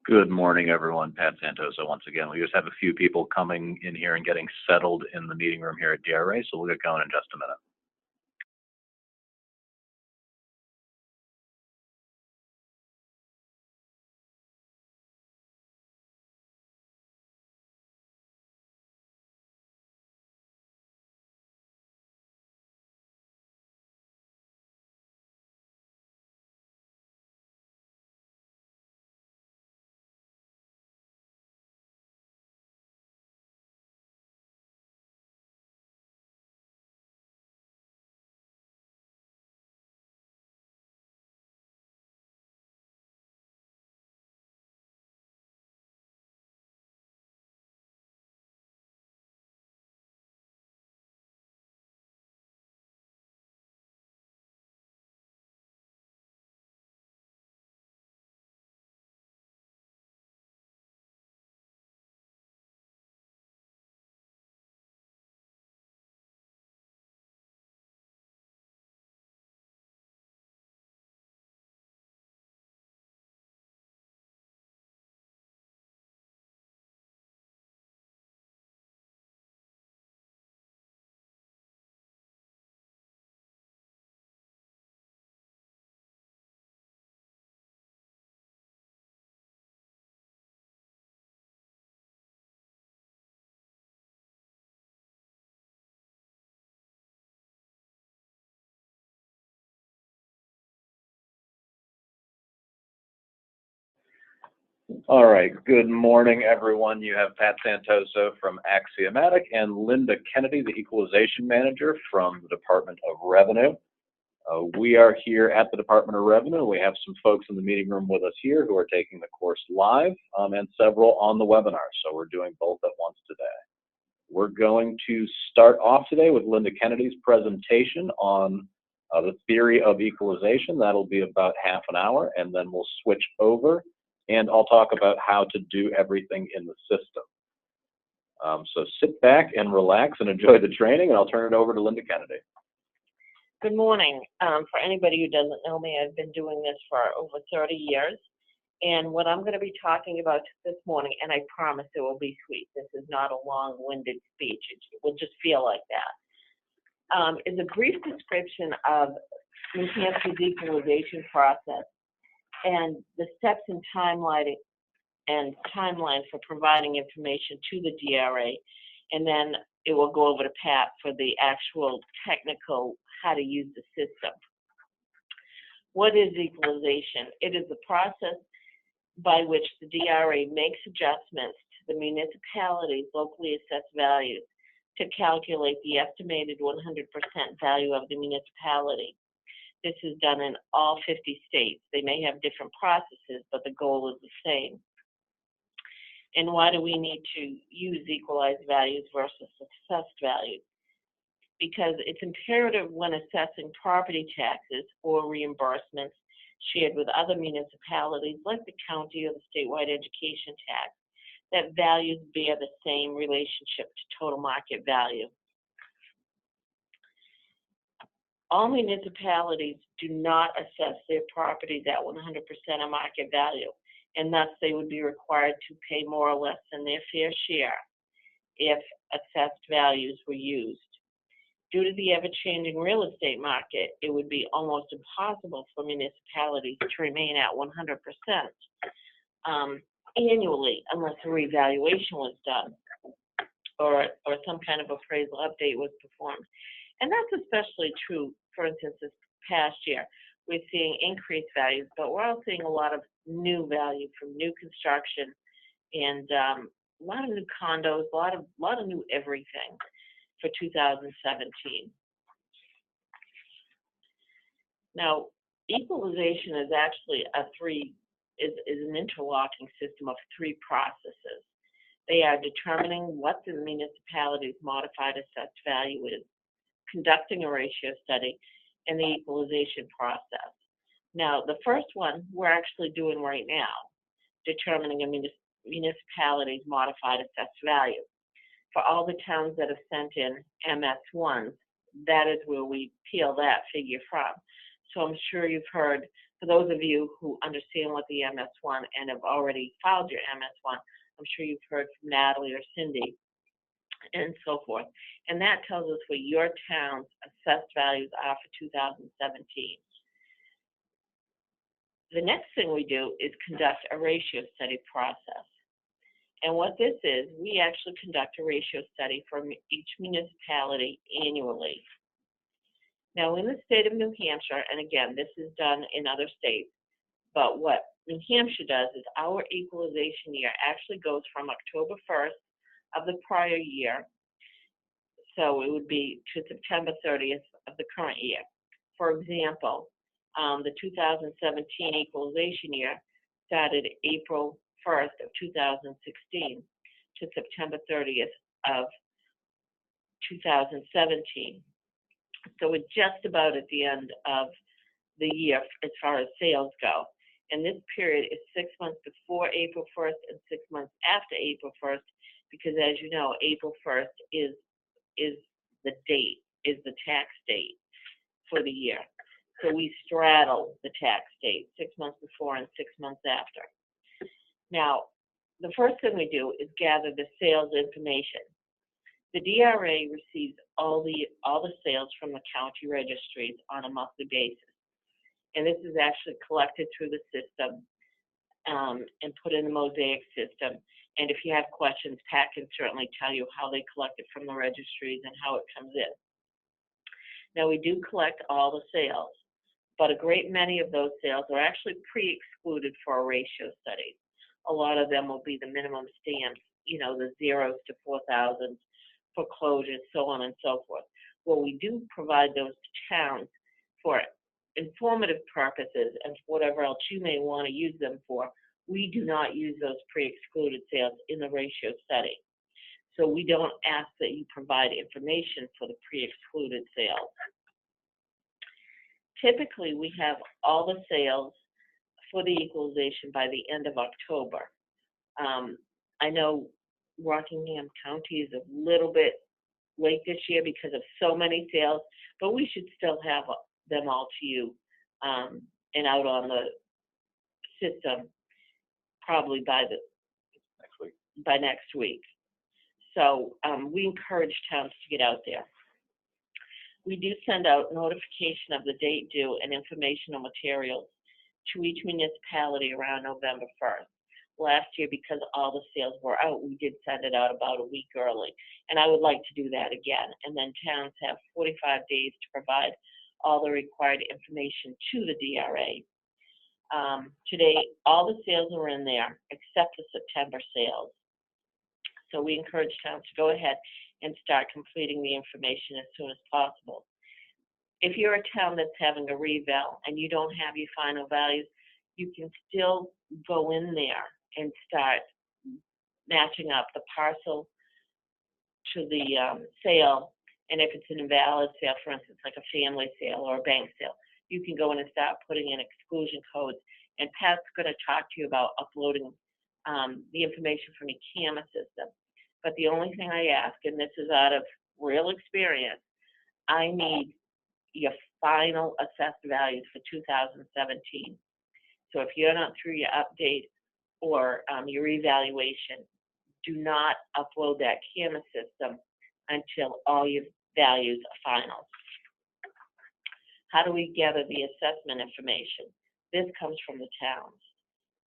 Good morning, everyone. Pat Santoso once again. We just have a few people coming in here and getting settled in the meeting room here at DRA, so we'll get going in just a minute. All right, good morning, everyone. You have Pat Santoso from Axiomatic and Linda Kennedy, the Equalization Manager from the Department of Revenue. We are here at the Department of Revenue. We have some folks in the meeting room with us here who are taking the course live and several on the webinar, so we're doing both at once today. We're going to start off today with Linda Kennedy's presentation on the theory of equalization. That'll be about half an hour, and then we'll switch over and I'll talk about how to do everything in the system. So sit back and relax and enjoy the training, and I'll turn it over to Linda Kennedy. Good morning. For anybody who doesn't know me, I've been doing this for over 30 years. And what I'm going to be talking about this morning, and I promise it will be sweet, this is not a long-winded speech, it will just feel like that, is a brief description of Enhanced equalization process and the steps and timeline for providing information to the DRA, and then it will go over to Pat for the actual technical how to use the system. What is equalization? It is the process by which the DRA makes adjustments to the municipality's locally assessed values to calculate the estimated 100% value of the municipality. This is done in all 50 states. They may have different processes, but the goal is the same. And why do we need to use equalized values versus assessed values? Because it's imperative when assessing property taxes or reimbursements shared with other municipalities like the county or the statewide education tax, that values bear the same relationship to total market value. All municipalities do not assess their properties at 100% of market value, and thus they would be required to pay more or less than their fair share if assessed values were used. Due to the ever-changing real estate market, it would be almost impossible for municipalities to remain at 100% annually unless a revaluation was done or some kind of appraisal update was performed. And that's especially true, for instance, this past year. We're seeing increased values, but we're also seeing a lot of new value from new construction and a lot of new condos, a lot of new everything for 2017. Now, equalization is actually is an interlocking system of three processes. They are determining what the municipality's modified assessed value is, conducting a ratio study, and the equalization process. Now, the first one we're actually doing right now, determining a municipality's modified assessed value. For all the towns that have sent in MS1s, that is where we peel that figure from. So I'm sure you've heard For those of you who understand what the MS1 and have already filed your MS1, I'm sure you've heard from Natalie or Cindy and so forth. And that tells us what your town's assessed values are for 2017. The next thing we do is conduct a ratio study process. And what this is, we actually conduct a ratio study for each municipality annually. Now, in the state of New Hampshire, and again, this is done in other states, but what New Hampshire does is our equalization year actually goes from October 1st of the prior year, so it would be to September 30th of the current year. For example, the 2017 equalization year started April 1st of 2016 to September 30th of 2017. So we're just about at the end of the year as far as sales go. And this period is 6 months before April 1st and 6 months after April 1st, because as you know, April 1st is the date, is the tax date for the year. So we straddle the tax date, 6 months before and 6 months after. Now, the first thing we do is gather the sales information. The DRA receives all the sales from the county registries on a monthly basis. And this is actually collected through the system and put in the Mosaic system. And if you have questions, Pat can certainly tell you how they collect it from the registries and how it comes in. Now, we do collect all the sales, but a great many of those sales are actually pre-excluded for a ratio study. A lot of them will be the minimum stamps, you know, the zeros to 4,000, foreclosures, so on and so forth. Well, we do provide those to towns for informative purposes and whatever else you may want to use them for. We do not use those pre-excluded sales in the ratio study. So we don't ask that you provide information for the pre-excluded sales. Typically, we have all the sales for the equalization by the end of October. I know Rockingham County is a little bit late this year because of so many sales, but we should still have them all to you and out on the system probably by next week. So we encourage towns to get out there. We do send out notification of the date due and informational materials to each municipality around November 1st. Last year, because all the sales were out, we did send it out about a week early. And I would like to do that again. And then towns have 45 days to provide all the required information to the DRA. Today, all the sales are in there except the September sales. So we encourage towns to go ahead and start completing the information as soon as possible. If you're a town that's having a reval and you don't have your final values, you can still go in there and start matching up the parcel to the sale. And if it's an invalid sale, for instance, like a family sale or a bank sale, you can go in and start putting in exclusion codes. And Pat's going to talk to you about uploading the information from your CAMA system. But the only thing I ask, and this is out of real experience, I need your final assessed values for 2017. So if you're not through your update or your evaluation, do not upload that CAMA system until all your values are final. How do we gather the assessment information? This comes from the towns.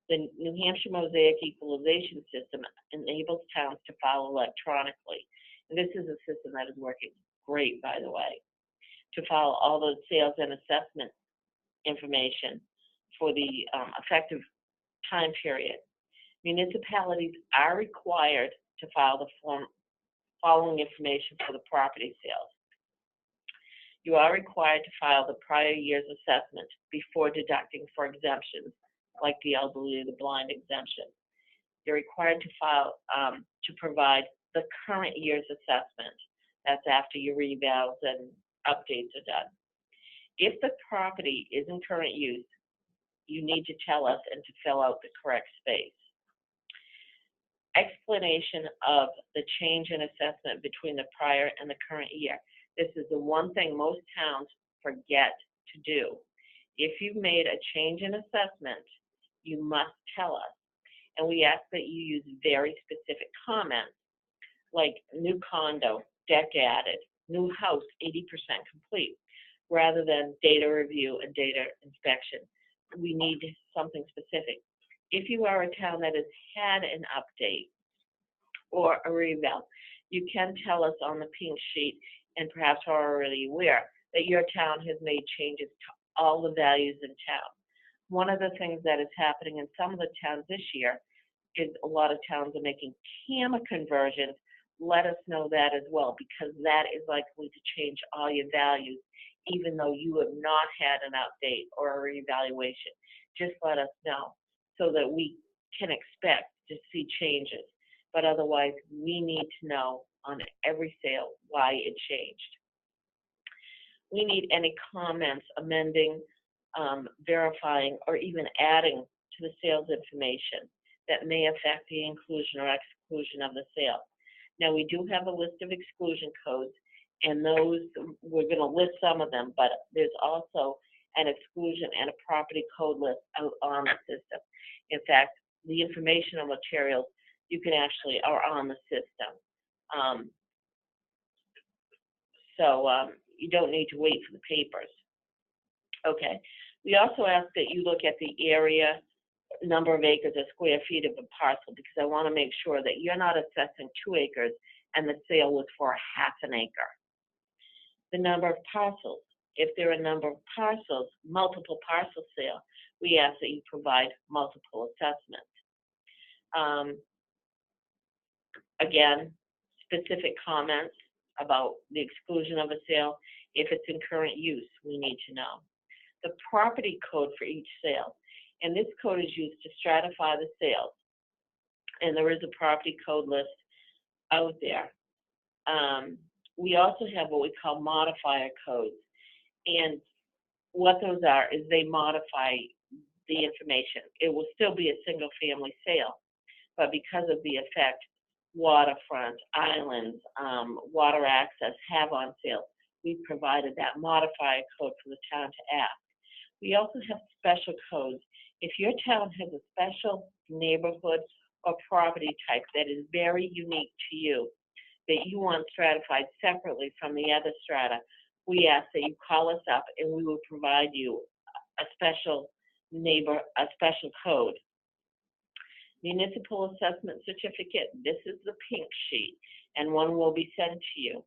The New Hampshire Mosaic Equalization System enables towns to file electronically. And this is a system that is working great, by the way, to file all the sales and assessment information for the effective time period. Municipalities are required to file the following information for the property sales. You are required to file the prior year's assessment before deducting for exemptions, like the elderly or the blind exemption. You're required to file, to provide the current year's assessment. That's after your revals and updates are done. If the property is in current use, you need to tell us and to fill out the correct space. Explanation of the change in assessment between the prior and the current year. This is the one thing most towns forget to do. If you've made a change in assessment, you must tell us. And we ask that you use very specific comments, like new condo, deck added, new house, 80% complete, rather than data review and data inspection. We need something specific. If you are a town that has had an update or a reval, you can tell us on the pink sheet, and perhaps are already aware, that your town has made changes to all the values in town. One of the things that is happening in some of the towns this year is a lot of towns are making CAMA conversions. Let us know that as well, because that is likely to change all your values, even though you have not had an update or a reevaluation. Just let us know so that we can expect to see changes. But otherwise, we need to know on every sale why it changed. We need any comments, amending, verifying, or even adding to the sales information that may affect the inclusion or exclusion of the sale. Now, we do have a list of exclusion codes, and those, we're going to list some of them, but there's also an exclusion and a property code list out on the system. In fact, the informational materials you can actually are on the system. You don't need to wait for the papers. Okay. We also ask that you look at the area, number of acres or square feet of a parcel, because I want to make sure that you're not assessing 2 acres and the sale was for half an acre. The number of parcels. If there are a number of parcels, multiple parcel sale, we ask that you provide multiple assessments. Again, specific comments about the exclusion of a sale. If it's in current use, we need to know. The property code for each sale. And this code is used to stratify the sales. And there is a property code list out there. We also have what we call modifier codes. And what those are is they modify the information. It will still be a single family sale, but because of the effect waterfront, islands, water access have on sale, we provided that modifier code for the town to ask. We also have special codes. If your town has a special neighborhood or property type that is very unique to you, that you want stratified separately from the other strata, we ask that you call us up and we will provide you a special code. Municipal assessment certificate, this is the pink sheet, and one will be sent to you.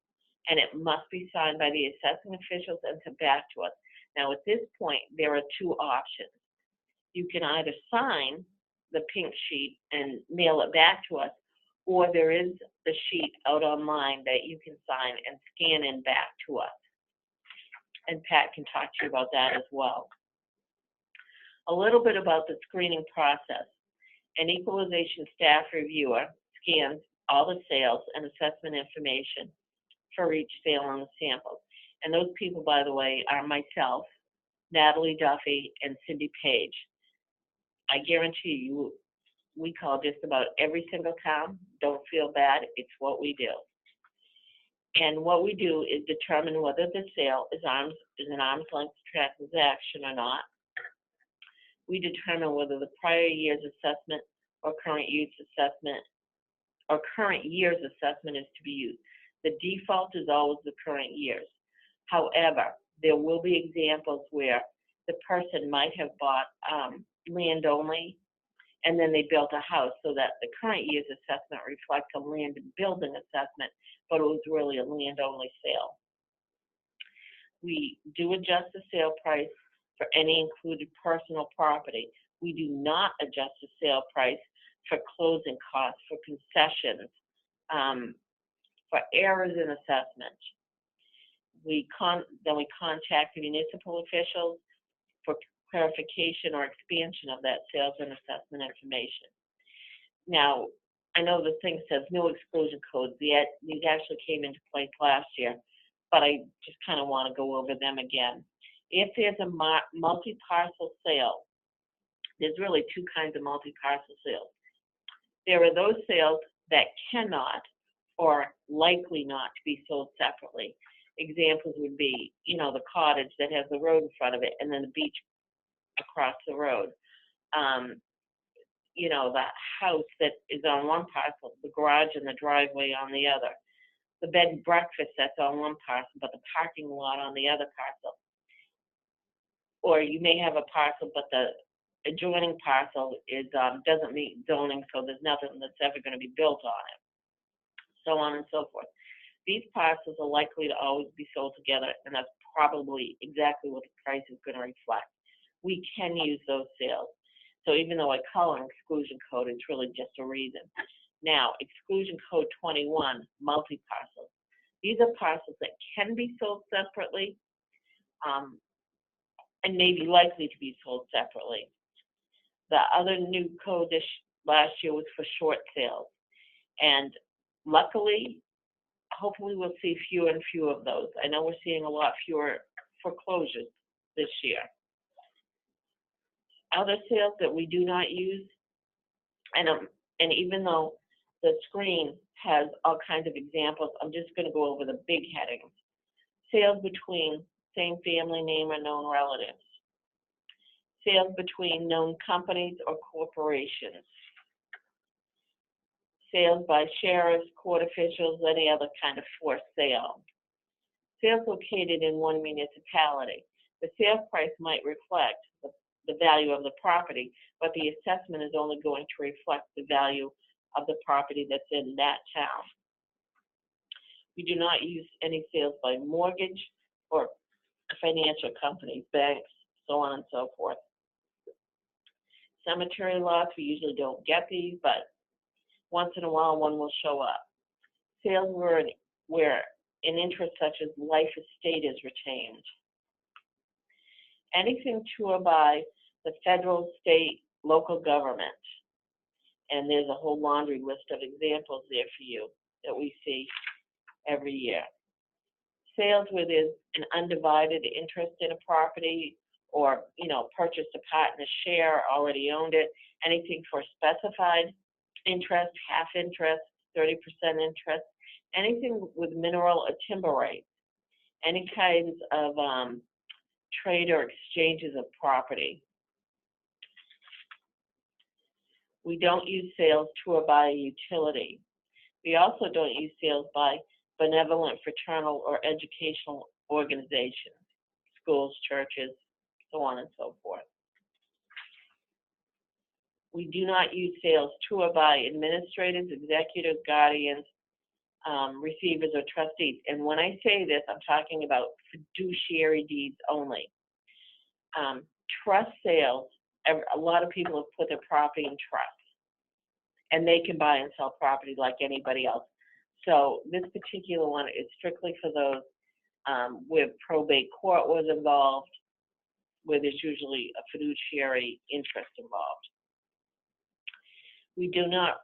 And it must be signed by the assessing officials and sent back to us. Now, at this point, there are 2 options. You can either sign the pink sheet and mail it back to us, or there is the sheet out online that you can sign and scan in back to us. And Pat can talk to you about that as well. A little bit about the screening process. An equalization staff reviewer scans all the sales and assessment information for each sale on the samples. And those people, by the way, are myself, Natalie Duffy, and Cindy Page. I guarantee you, we call just about every single town. Don't feel bad, it's what we do. And what we do is determine whether the sale is an arm's length transaction or not. We determine whether the prior year's assessment or current year's assessment is to be used. The default is always the current year's. However, there will be examples where the person might have bought land only, and then they built a house so that the current year's assessment reflects a land and building assessment, but it was really a land only sale. We do adjust the sale price for any included personal property. We do not adjust the sale price for closing costs, for concessions, for errors in assessment. Then we contact the municipal officials for clarification or expansion of that sales and assessment information. Now, I know the thing says no exclusion codes. These actually came into place last year, but I just kind of want to go over them again. If there's a multi-parcel sale, there's really 2 kinds of multi-parcel sales. There are those sales that cannot or likely not to be sold separately. Examples would be, the cottage that has the road in front of it and then the beach across the road. You know, the house that is on one parcel, the garage and the driveway on the other, the bed and breakfast that's on one parcel, but the parking lot on the other parcel. Or you may have a parcel, but the adjoining parcel is doesn't meet zoning, so there's nothing that's ever going to be built on it, so on and so forth. These parcels are likely to always be sold together, and that's probably exactly what the price is going to reflect. We can use those sales. So even though I call an exclusion code, it's really just a reason. Now, exclusion code 21, multi-parcels. These are parcels that can be sold separately and may be likely to be sold separately. The other new code this last year was for short sales. And luckily, hopefully we'll see fewer and fewer of those. I know we're seeing a lot fewer foreclosures this year. Other sales that we do not use, and even though the screen has all kinds of examples, I'm just going to go over the big headings. Sales between same family name or known relatives. Sales between known companies or corporations. Sales by sheriffs, court officials, any other kind of forced sale. Sales located in one municipality. The sale price might reflect the value of the property, but the assessment is only going to reflect the value of the property that's in that town. We do not use any sales by mortgage or financial companies, banks, so on and so forth. Cemetery lots, we usually don't get these, but once in a while one will show up. Sales where an interest such as life estate is retained. Anything to or by the federal, state, local government. And there's a whole laundry list of examples there for you that we see every year. Sales where there's an undivided interest in a property, or, you know, purchased a partner share, already owned it. Anything for specified interest, half interest, 30% interest. Anything with mineral or timber rights. Any kinds of trade or exchanges of property. We don't use sales to or by a utility. We also don't use sales by benevolent, fraternal, or educational organizations, schools, churches, so on and so forth. We do not use sales to or by administrators, executors, guardians, receivers, or trustees. And when I say this, I'm talking about fiduciary deeds only. Trust sales, a lot of people have put their property in trust, and they can buy and sell property like anybody else. So this particular one is strictly for those where probate court was involved, where there's usually a fiduciary interest involved. We do not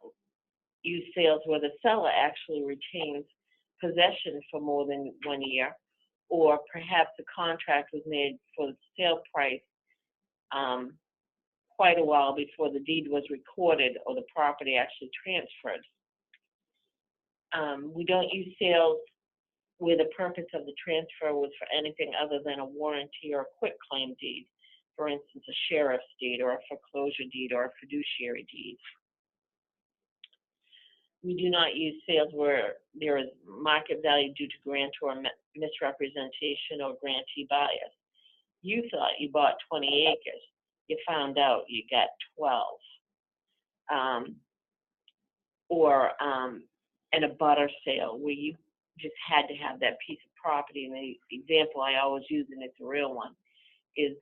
use sales where the seller actually retains possession for more than 1 year, or perhaps the contract was made for the sale price quite a while before the deed was recorded or the property actually transferred. We don't use sales where the purpose of the transfer was for anything other than a warranty or a quitclaim deed, for instance, a sheriff's deed or a foreclosure deed or a fiduciary deed. We do not use sales where there is market value due to grantor misrepresentation or grantee bias. You thought you bought 20 acres. You found out you got 12. Or an abutter sale where you just had to have that piece of property. And the example I always use, and it's a real one, is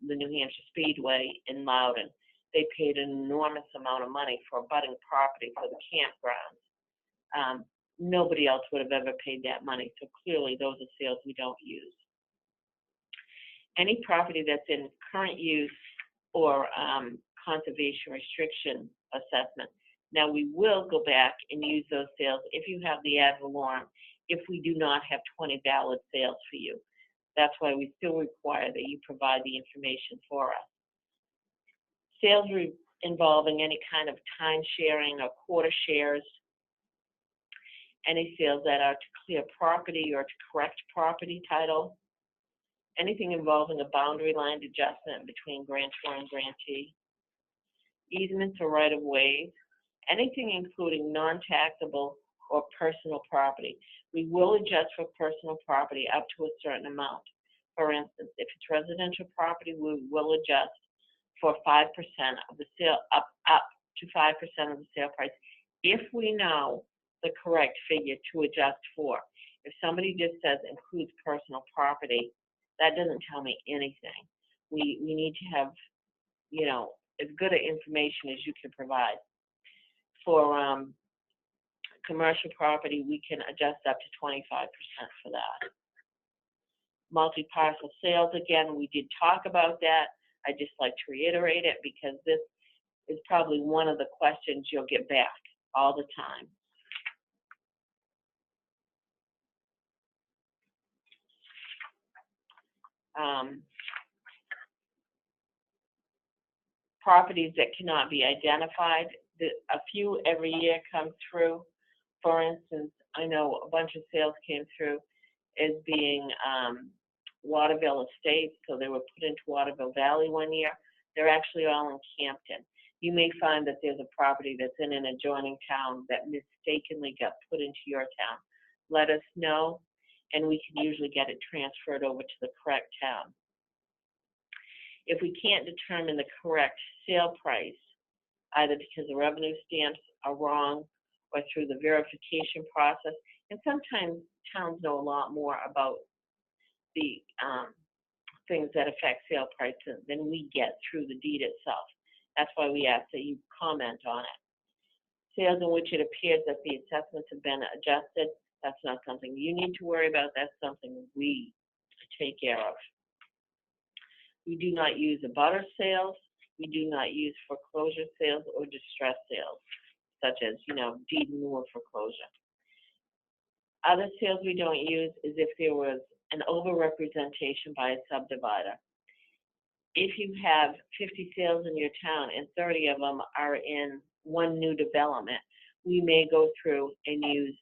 the New Hampshire Speedway in Loudon. They paid an enormous amount of money for abutting property for the campgrounds. Nobody else would have ever paid that money, so clearly those are sales we don't use. Any property that's in current use or conservation restriction assessment. Now, we will go back and use those sales if you have the ad valorem, if we do not have 20 valid sales for you. That's why we still require that you provide the information for us. Sales involving any kind of time sharing or quarter shares, any sales that are to clear property or to correct property title, anything involving a boundary line adjustment between grantor and grantee, easements or right-of-ways, anything including non-taxable or personal property. We will adjust for personal property up to a certain amount. For instance, if it's residential property, we will adjust for 5% of the sale, up to 5% of the sale price, if we know the correct figure to adjust for. If somebody just says includes personal property, that doesn't tell me anything. We need to have, as good an information as you can provide. For commercial property, we can adjust up to 25% for that. Multi-parcel sales, again, we did talk about that. I just like to reiterate it because this is probably one of the questions you'll get back all the time. Properties that cannot be identified, a few every year come through. For instance, I know a bunch of sales came through as being Waterville Estates, so they were put into Waterville Valley one year. They're actually all in Campton. You may find that there's a property that's in an adjoining town that mistakenly got put into your town. Let us know, and we can usually get it transferred over to the correct town. If we can't determine the correct sale price, either because the revenue stamps are wrong or through the verification process, and sometimes towns know a lot more about the things that affect sale prices than we get through the deed itself. That's why we ask that you comment on it. Sales in which it appears that the assessments have been adjusted, that's not something you need to worry about. That's something we take care of. We do not use abutter sales. We do not use foreclosure sales or distress sales, such as, deed in lieu of foreclosure. Other sales we don't use is if there was an overrepresentation by a subdivider. If you have 50 sales in your town and 30 of them are in one new development, we may go through and use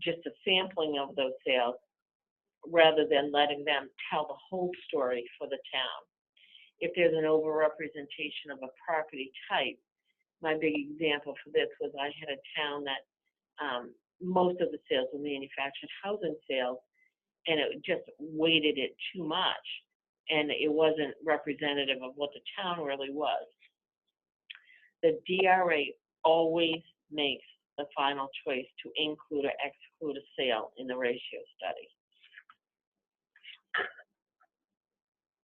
just a sampling of those sales rather than letting them tell the whole story for the town. If there's an overrepresentation of a property type, my big example for this was I had a town that most of the sales were manufactured housing sales, and it just weighted it too much, and it wasn't representative of what the town really was. The DRA always makes the final choice to include or exclude a sale in the ratio study.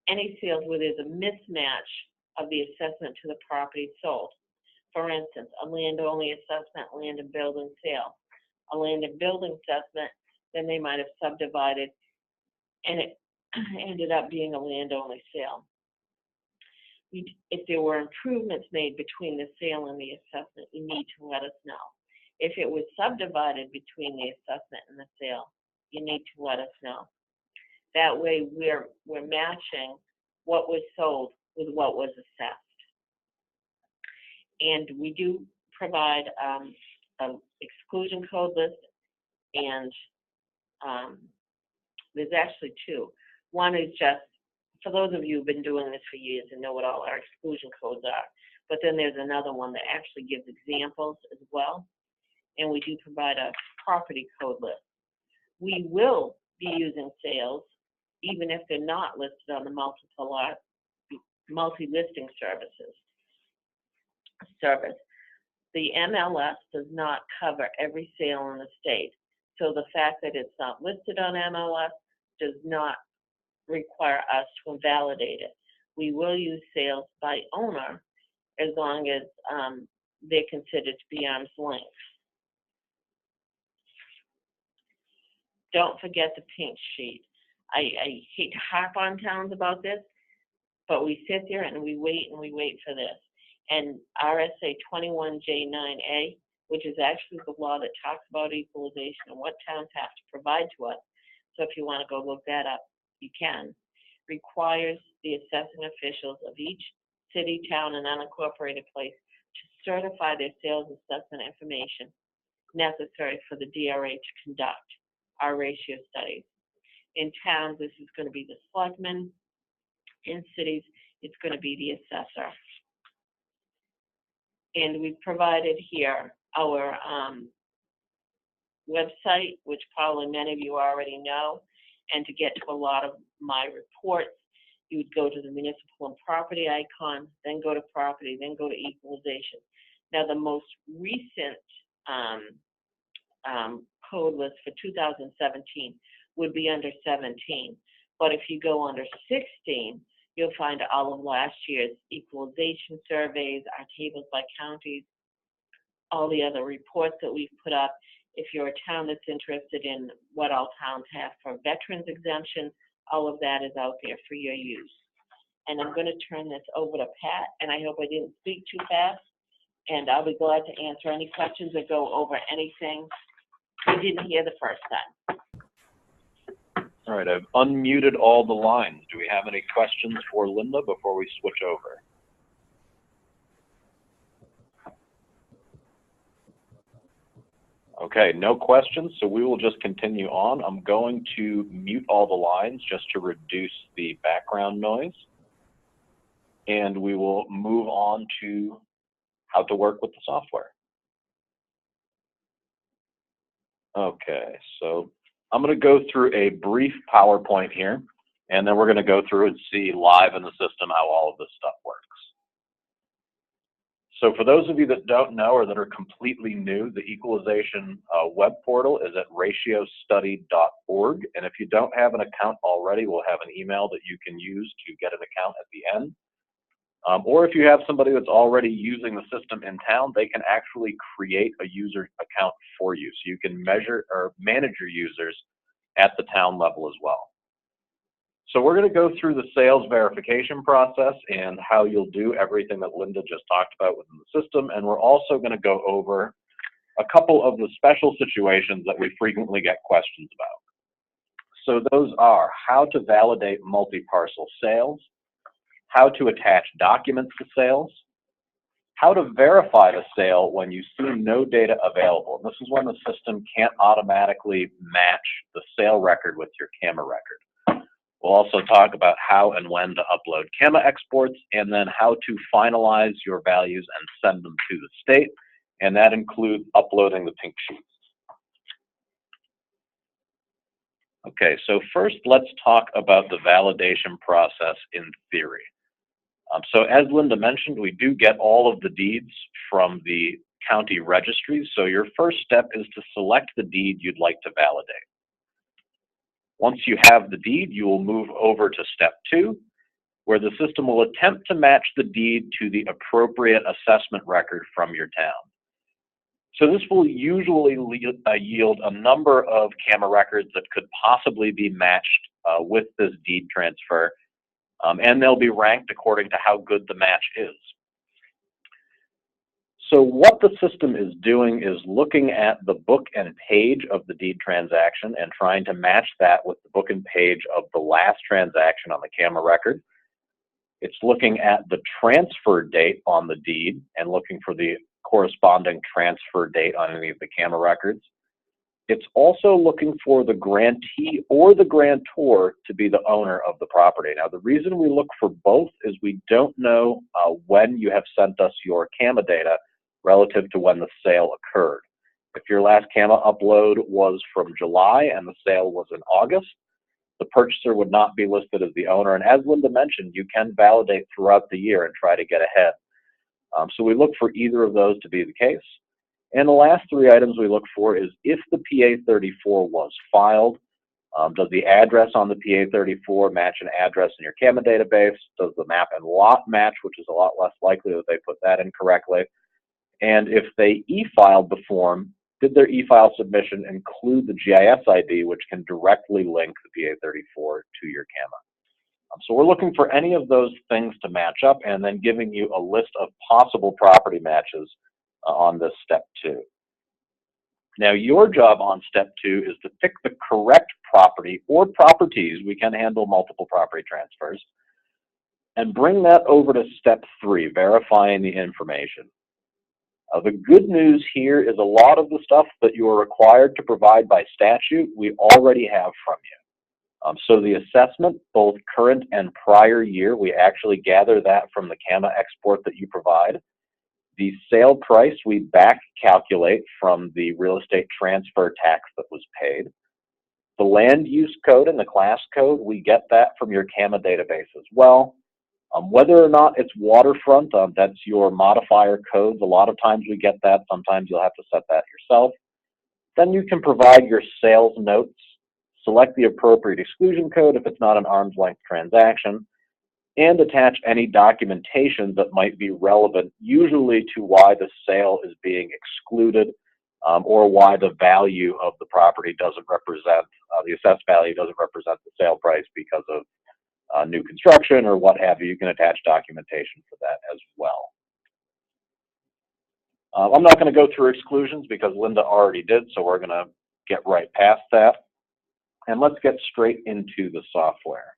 Any sales where there's a mismatch of the assessment to the property sold. For instance, a land-only assessment, land and building sale. A land and building assessment, then they might have subdivided, and it ended up being a land-only sale. If there were improvements made between the sale and the assessment, you need to let us know. If it was subdivided between the assessment and the sale, you need to let us know. That way we're matching what was sold with what was assessed. And we do provide an exclusion code list, and there's actually two. One is just, for those of you who've been doing this for years and know what all our exclusion codes are, but then there's another one that actually gives examples as well, and we do provide a property code list. We will be using sales even if they're not listed on the multi-listing service. The MLS does not cover every sale in the state. So the fact that it's not listed on MLS does not require us to invalidate it. We will use sales by owner as long as they're considered to be arm's length. Don't forget the pink sheet. I hate to harp on towns about this, but we sit there and we wait for this. And RSA 21J9A, which is actually the law that talks about equalization and what towns have to provide to us, so if you want to go look that up, you can, requires the assessing officials of each city, town, and unincorporated place to certify their sales assessment information necessary for the DRA to conduct our ratio studies. In towns, this is going to be the selectman. In cities, it's going to be the assessor. And we've provided here our website, which probably many of you already know. And to get to a lot of my reports, you would go to the municipal and property icon, then go to property, then go to equalization. Now, the most recent code list for 2017 would be under 17. But if you go under 16, you'll find all of last year's equalization surveys, our tables by counties, all the other reports that we've put up. If you're a town that's interested in what all towns have for veterans exemption, all of that is out there for your use. And I'm going to turn this over to Pat, and I hope I didn't speak too fast. And I'll be glad to answer any questions or go over anything you didn't hear the first time. All right, I've unmuted all the lines. Do we have any questions for Linda before we switch over? Okay, no questions, so we will just continue on. I'm going to mute all the lines just to reduce the background noise. And we will move on to how to work with the software. Okay, so I'm going to go through a brief PowerPoint here, and then we're going to go through and see live in the system how all of this stuff works. So for those of you that don't know or that are completely new, the Equalization web portal is at ratiostudy.org. And if you don't have an account already, we'll have an email that you can use to get an account at the end. Or if you have somebody that's already using the system in town, they can actually create a user account for you. So you can measure or manage your users at the town level as well. So we're going to go through the sales verification process and how you'll do everything that Linda just talked about within the system. And we're also going to go over a couple of the special situations that we frequently get questions about. So those are how to validate multi-parcel sales, how to attach documents to sales, how to verify the sale when you see no data available. And this is when the system can't automatically match the sale record with your CAMA record. We'll also talk about how and when to upload CAMA exports, and then how to finalize your values and send them to the state, and that includes uploading the pink sheets. Okay, so first let's talk about the validation process in theory. So as Linda mentioned, we do get all of the deeds from the county registries, so your first step is to select the deed you'd like to validate. Once you have the deed, you will move over to step 2, where the system will attempt to match the deed to the appropriate assessment record from your town. So this will usually yield a number of CAMA records that could possibly be matched with this deed transfer, and they'll be ranked according to how good the match is. So what the system is doing is looking at the book and page of the deed transaction and trying to match that with the book and page of the last transaction on the CAMA record. It's looking at the transfer date on the deed and looking for the corresponding transfer date on any of the CAMA records. It's also looking for the grantee or the grantor to be the owner of the property. Now, the reason we look for both is we don't know when you have sent us your CAMA data relative to when the sale occurred. If your last CAMA upload was from July and the sale was in August, the purchaser would not be listed as the owner. And as Linda mentioned, you can validate throughout the year and try to get ahead. So we look for either of those to be the case. And the last 3 items we look for is if the PA-34 was filed, does the address on the PA-34 match an address in your CAMA database? Does the map and lot match, which is a lot less likely that they put that in correctly? And if they e-filed the form, did their e-file submission include the GIS ID, which can directly link the PA-34 to your CAMA? So we're looking for any of those things to match up and then giving you a list of possible property matches on this step 2. Now, your job on step 2 is to pick the correct property or properties, we can handle multiple property transfers, and bring that over to step 3, verifying the information. The good news here is a lot of the stuff that you are required to provide by statute, we already have from you. So the assessment, both current and prior year, we actually gather that from the CAMA export that you provide. The sale price we back calculate from the real estate transfer tax that was paid. The land use code and the class code, we get that from your CAMA database as well. Whether or not it's waterfront, that's your modifier codes. A lot of times we get that. Sometimes you'll have to set that yourself. Then you can provide your sales notes, select the appropriate exclusion code if it's not an arm's length transaction, and attach any documentation that might be relevant, usually to why the sale is being excluded, or why the value of the property doesn't represent, the assessed value doesn't represent the sale price because of new construction or what have you. You can attach documentation for that as well. I'm not going to go through exclusions because Linda already did, so we're going to get right past that. And let's get straight into the software.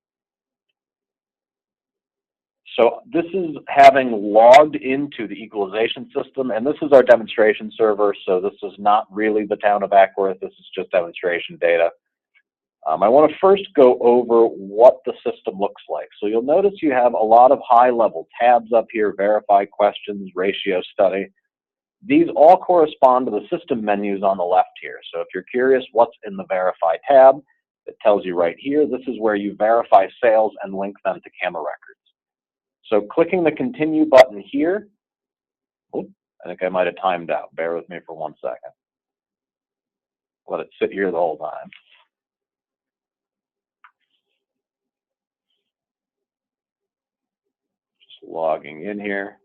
So this is having logged into the equalization system, and this is our demonstration server, so this is not really the town of Ackworth, this is just demonstration data. I want to first go over what the system looks like. So you'll notice you have a lot of high-level tabs up here, verify questions, ratio study. These all correspond to the system menus on the left here. So if you're curious what's in the verify tab, it tells you right here, this is where you verify sales and link them to CAMA records. So clicking the continue button here, I think I might have timed out. Bear with me for 1 second. Let it sit here the whole time. Just logging in here.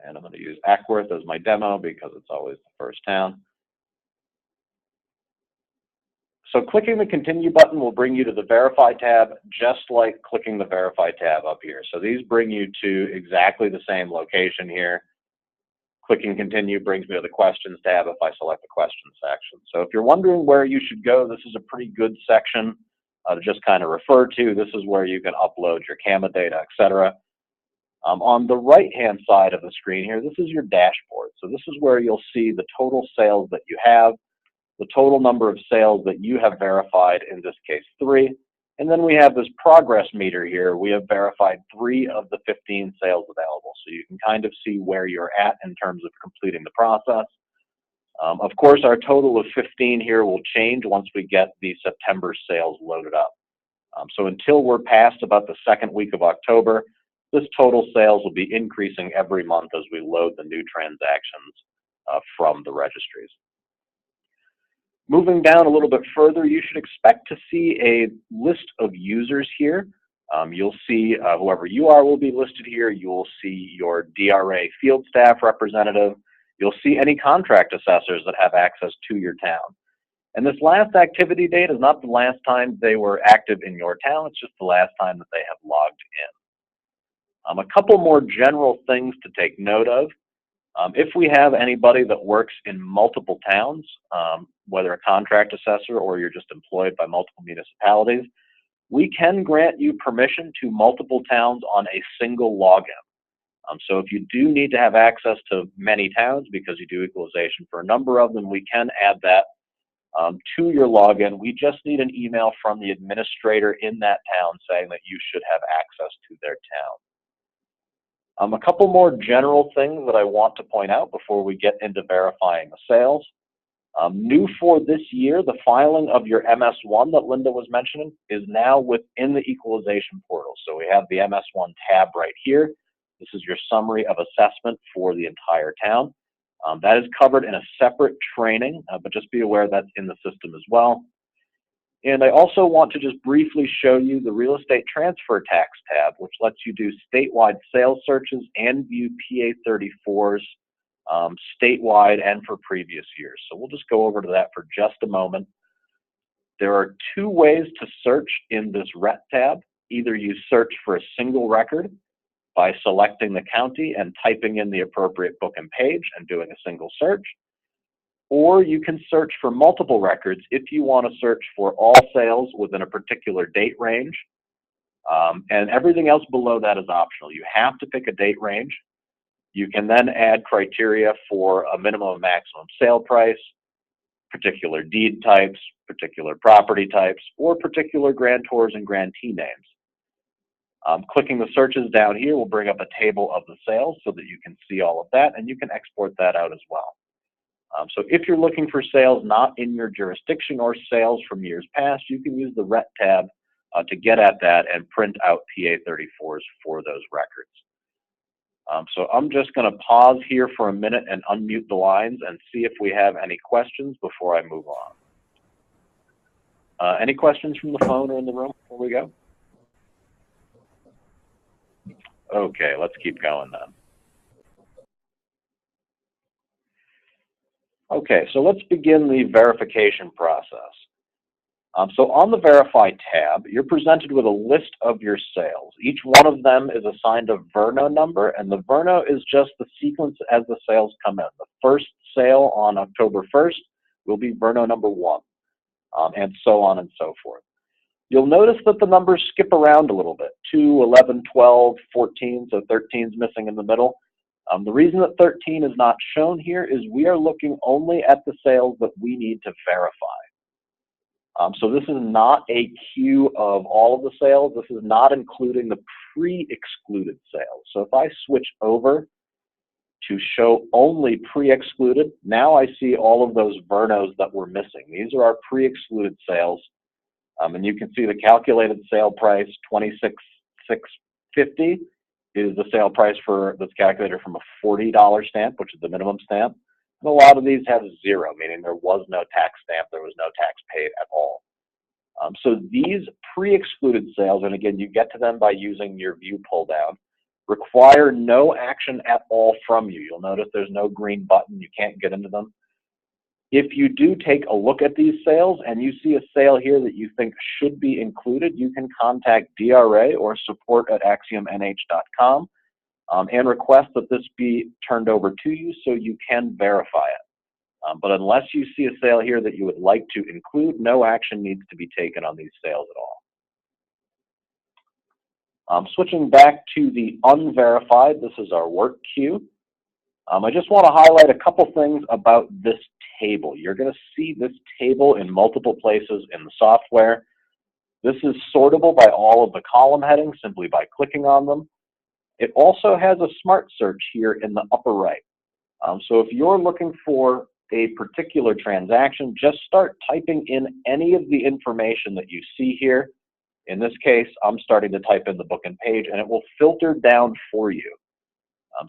And I'm going to use Ackworth as my demo because it's always the first town. So clicking the continue button will bring you to the verify tab, just like clicking the verify tab up here. So these bring you to exactly the same location here. Clicking continue brings me to the questions tab if I select the questions section. So if you're wondering where you should go, this is a pretty good section to just kind of refer to. This is where you can upload your CAMA data, etc. On the right-hand side of the screen here, this is your dashboard. So this is where you'll see the total sales that you have, the total number of sales that you have verified, in this case 3, and then we have this progress meter here. We have verified 3 of the 15 sales available, so you can kind of see where you're at in terms of completing the process. Of course, our total of 15 here will change once we get the September sales loaded up. So until we're past about the second week of October, this total sales will be increasing every month as we load the new transactions from the registries. Moving down a little bit further, you should expect to see a list of users here. You'll see whoever you are will be listed here. You'll see your DRA field staff representative. You'll see any contract assessors that have access to your town. And this last activity date is not the last time they were active in your town, it's just the last time that they have logged in. A couple more general things to take note of. If we have anybody that works in multiple towns, whether a contract assessor or you're just employed by multiple municipalities, we can grant you permission to multiple towns on a single login. So if you do need to have access to many towns because you do equalization for a number of them, we can add that to your login. We just need an email from the administrator in that town saying that you should have access to their town. A couple more general things that I want to point out before we get into verifying the sales. New for this year, the filing of your MS1 that Linda was mentioning is now within the equalization portal. So we have the MS1 tab right here. This is your summary of assessment for the entire town. That is covered in a separate training, but just be aware that's in the system as well. And I also want to just briefly show you the real estate transfer tax tab, which lets you do statewide sales searches and view PA34s statewide and for previous years. So we'll just go over to that for just a moment. There are 2 ways to search in this RET tab. Either you search for a single record by selecting the county and typing in the appropriate book and page and doing a single search. Or you can search for multiple records if you want to search for all sales within a particular date range. And everything else below that is optional. You have to pick a date range. You can then add criteria for a minimum and maximum sale price, particular deed types, particular property types, or particular grantors and grantee names. Clicking the searches down here will bring up a table of the sales so that you can see all of that, and you can export that out as well. So if you're looking for sales not in your jurisdiction or sales from years past, you can use the RET tab to get at that and print out PA34s for those records. So I'm just going to pause here for a minute and unmute the lines and see if we have any questions before I move on. Any questions from the phone or in the room before we go? Okay, let's keep going then. Okay, so let's begin the verification process. So on the Verify tab, you're presented with a list of your sales. Each one of them is assigned a Verno number, and the Verno is just the sequence as the sales come in. The first sale on October 1st will be Verno number 1, and so on and so forth. You'll notice that the numbers skip around a little bit, 2, 11, 12, 14, so 13 is missing in the middle. The reason that 13 is not shown here is we are looking only at the sales that we need to verify. So this is not a queue of all of the sales. This is not including the pre-excluded sales. So if I switch over to show only pre-excluded, now I see all of those Vernos that were missing. These are our pre-excluded sales. And you can see the calculated sale price, $26,650, is the sale price that's calculated from a $40 stamp, which is the minimum stamp. And a lot of these have 0, meaning there was no tax stamp, there was no tax paid at all. So these pre-excluded sales, and again, you get to them by using your view pull down, require no action at all from you. You'll notice there's no green button, you can't get into them. If you do take a look at these sales and you see a sale here that you think should be included, you can contact DRA or support@axiomnh.com and request that this be turned over to you so you can verify it. But unless you see a sale here that you would like to include, no action needs to be taken on these sales at all. Switching back to the unverified, this is our work queue. I just want to highlight a couple things about this table. You're going to see this table in multiple places in the software. This is sortable by all of the column headings simply by clicking on them. It also has a smart search here in the upper right. So if you're looking for a particular transaction, just start typing in any of the information that you see here. In this case, I'm starting to type in the book and page, and it will filter down for you.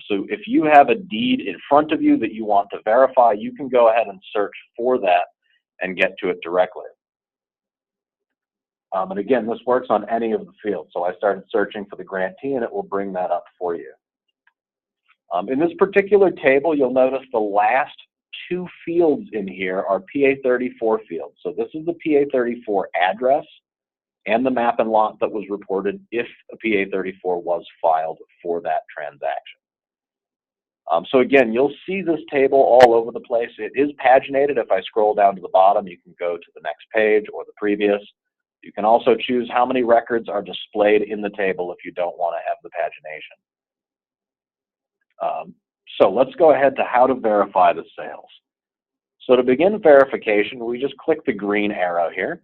So if you have a deed in front of you that you want to verify, you can go ahead and search for that and get to it directly. And again, this works on any of the fields. So I started searching for the grantee, and it will bring that up for you. In this particular table, you'll notice the last 2 fields in here are PA34 fields. So this is the PA34 address and the map and lot that was reported if a PA34 was filed for that transaction. So again, you'll see this table all over the place. It is paginated. If I scroll down to the bottom, you can go to the next page or the previous. You can also choose how many records are displayed in the table if you don't want to have the pagination. So let's go ahead to how to verify the sales. So to begin verification, we just click the green arrow here.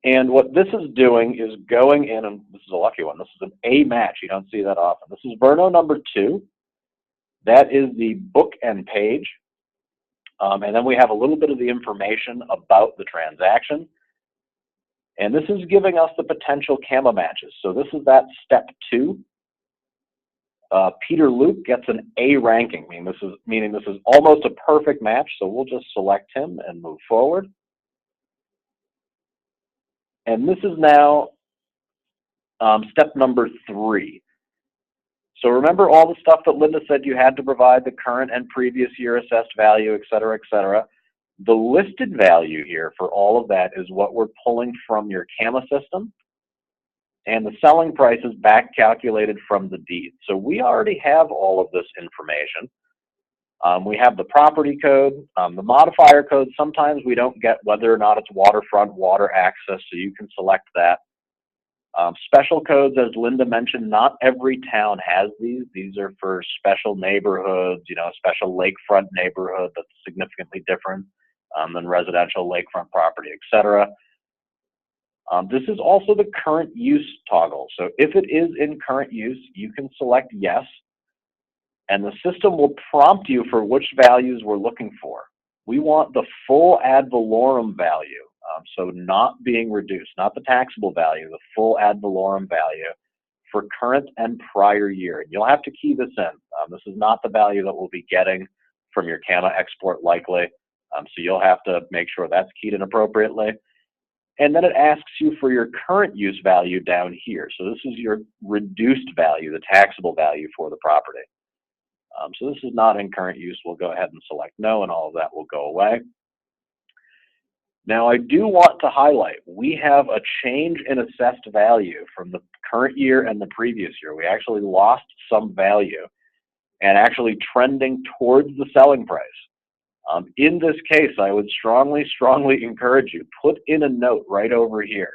And what this is doing is going in, and this is a lucky one, this is an A match. You don't see that often. This is Verno number 2. That is the book and page. And then we have a little bit of the information about the transaction. And this is giving us the potential CAMA matches. So this is that step 2. Peter Luke gets an A ranking, meaning this is almost a perfect match. So we'll just select him and move forward. And this is now step number 3. So remember all the stuff that Linda said you had to provide, the current and previous year assessed value, et cetera, et cetera. The listed value here for all of that is what we're pulling from your CAMA system. And the selling price is back calculated from the deed. So we already have all of this information. We have the property code, the modifier code. Sometimes we don't get whether or not it's waterfront, water access, so you can select that. Special codes, as Linda mentioned, not every town has these. These are for special neighborhoods, you know, a special lakefront neighborhood that's significantly different than residential lakefront property, etc. This is also the current use toggle. So if it is in current use, you can select yes, and the system will prompt you for which values we're looking for. We want the full ad valorem value, so not being reduced, not the taxable value, the full ad valorem value for current and prior year. And you'll have to key this in. This is not the value that we'll be getting from your CAMA export likely, so you'll have to make sure that's keyed in appropriately. And then it asks you for your current use value down here. So this is your reduced value, the taxable value for the property. So this is not in current use. We'll go ahead and select no, and all of that will go away. Now I do want to highlight, we have a change in assessed value from the current year and the previous year. We actually lost some value and actually trending towards the selling price. In this case, I would strongly encourage you, put in a note right over here.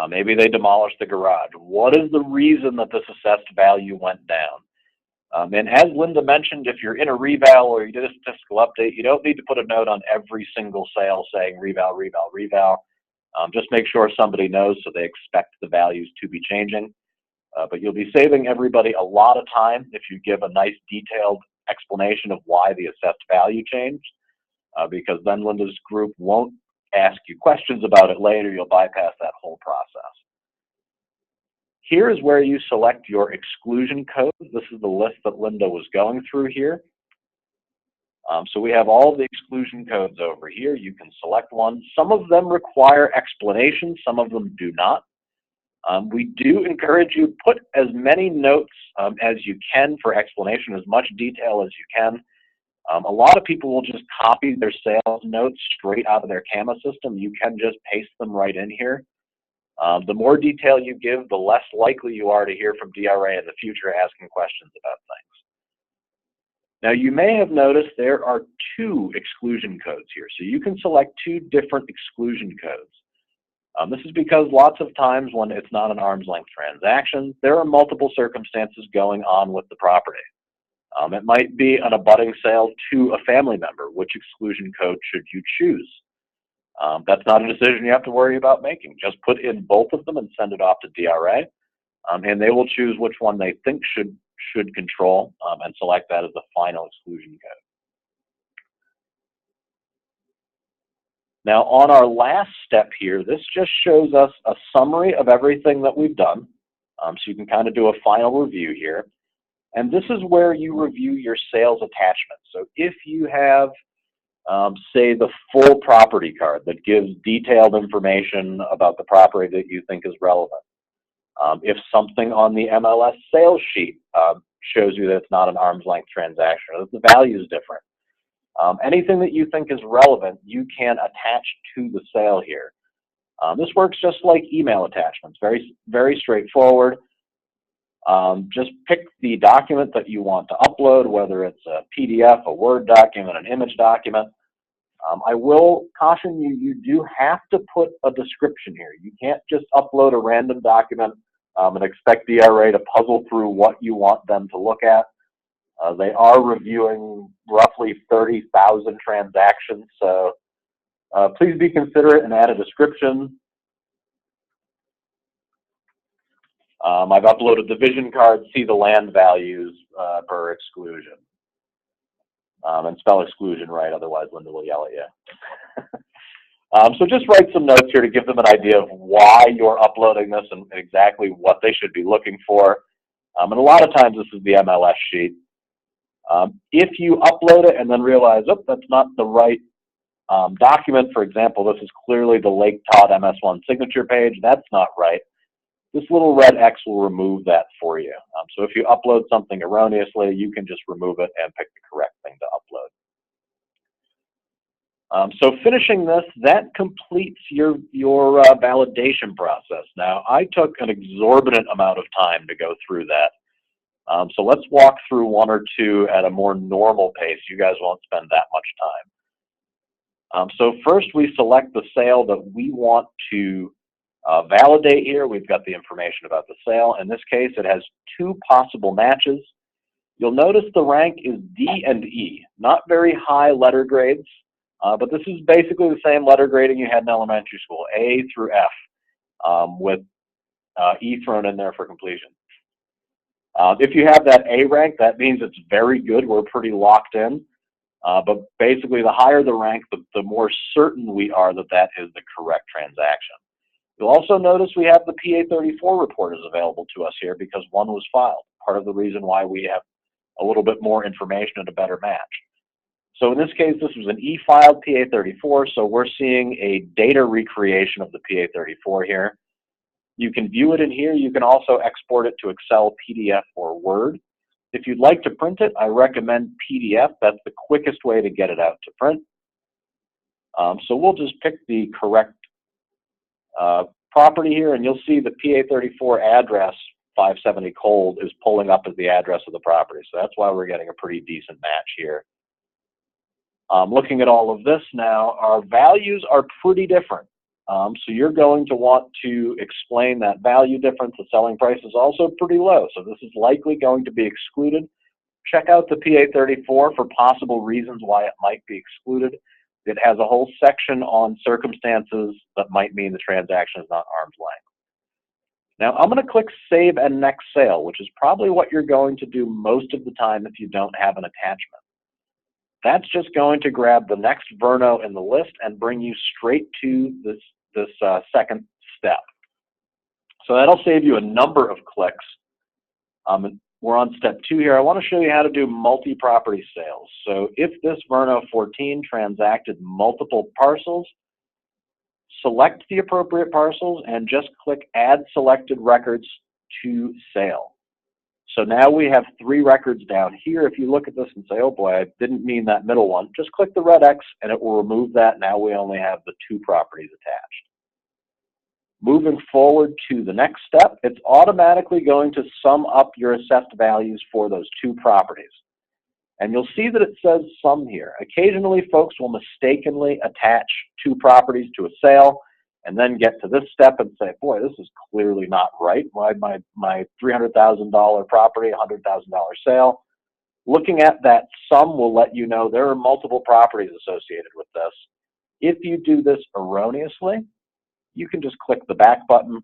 Maybe they demolished the garage. What is the reason that this assessed value went down? And as Linda mentioned, if you're in a reval or you did a statistical update, you don't need to put a note on every single sale saying reval. Just make sure somebody knows so they expect the values to be changing. But you'll be saving everybody a lot of time if you give a nice detailed explanation of why the assessed value changed, because then Linda's group won't ask you questions about it later. You'll bypass that whole process. Here is where you select your exclusion code. This is the list that Linda was going through here. So we have all the exclusion codes over here. You can select one. Some of them require explanation, some of them do not. We do encourage you to put as many notes as you can for explanation, as much detail as you can. A lot of people will just copy their sales notes straight out of their CAMA system. You can just paste them right in here. The more detail you give, the less likely you are to hear from DRA in the future asking questions about things. Now you may have noticed there are two exclusion codes here. So you can select two different exclusion codes. This is because lots of times when it's not an arm's length transaction, there are multiple circumstances going on with the property. It might be an abutting sale to a family member. Which exclusion code should you choose? That's not a decision you have to worry about making. Just put in both of them and send it off to DRA, and they will choose which one they think should control and select that as the final exclusion code. Now on our last step here, this just shows us a summary of everything that we've done. So you can kind of do a final review here. And this is where you review your sales attachment. So if you have, say, the full property card that gives detailed information about the property that you think is relevant. If something on the MLS sales sheet shows you that it's not an arm's length transaction, or that the value is different. Anything that you think is relevant, you can attach to the sale here. This works just like email attachments, very straightforward. Just pick the document that you want to upload, whether it's a PDF, a Word document, an image document. I will caution you, you do have to put a description here. You can't just upload a random document and expect DRA to puzzle through what you want them to look at. They are reviewing roughly 30,000 transactions, so please be considerate and add a description. I've uploaded the vision card, see the land values per exclusion. And spell exclusion right, otherwise Linda will yell at you. So just write some notes here to give them an idea of why you're uploading this and exactly what they should be looking for. And a lot of times this is the MLS sheet. If you upload it and then realize, oh, that's not the right document, for example, this is clearly the Lake Todd MS1 signature page, that's not right. This little red X will remove that for you. So if you upload something erroneously, you can just remove it and pick the correct thing to upload. So finishing this, that completes your validation process. Now, I took an exorbitant amount of time to go through that. So let's walk through one or two at a more normal pace. You guys won't spend that much So first we select the sale that we want to validate here. We've got the information about the sale. In this case, it has two possible matches. You'll notice the rank is D and E, not very high letter grades, but this is basically the same letter grading you had in elementary school, A through F, with E thrown in there for completion. If you have that A rank, that means it's very good. We're pretty locked in. But basically, the higher the rank, the more certain we are that that is the correct transaction. You'll also notice we have the PA34 report is available to us here because one was filed. Part of the reason why we have a little bit more information and a better match. So in this case, this was an e-filed PA34, so we're seeing a data recreation of the PA34 here. You can view it in here. You can also export it to Excel, PDF, or Word. If you'd like to print it, I recommend PDF. That's the quickest way to get it out to print. So we'll just pick the correct property here, and you'll see the PA34 address, 570 Cold, is pulling up as the address of the property. So that's why we're getting a pretty decent match here. Looking at all of this now, our values are pretty different. So you're going to want to explain that value difference. The selling price is also pretty low, so this is likely going to be excluded. Check out the PA34 for possible reasons why it might be excluded. It has a whole section on circumstances that might mean the transaction is not arm's length. Now I'm going to click Save and Next Sale, which is probably what you're going to do most of the time if you don't have an attachment. That's just going to grab the next Verno in the list and bring you straight to this second step. So that'll save you a number of clicks. We're on step 2 here. I want to show you how to do multi-property sales. So if this Verno 14 transacted multiple parcels, select the appropriate parcels and just click Add Selected Records to Sale. So now we have 3 records down here. If you look at this and say, oh boy, I didn't mean that middle one, just click the red X and it will remove that. Now we only have the 2 properties attached. Moving forward to the next step, it's automatically going to sum up your assessed values for those 2 properties. And you'll see that it says sum here. Occasionally folks will mistakenly attach 2 properties to a sale and then get to this step and say, boy, this is clearly not right. My $300,000 property, $100,000 sale. Looking at that sum will let you know there are multiple properties associated with this. If you do this erroneously, you can just click the back button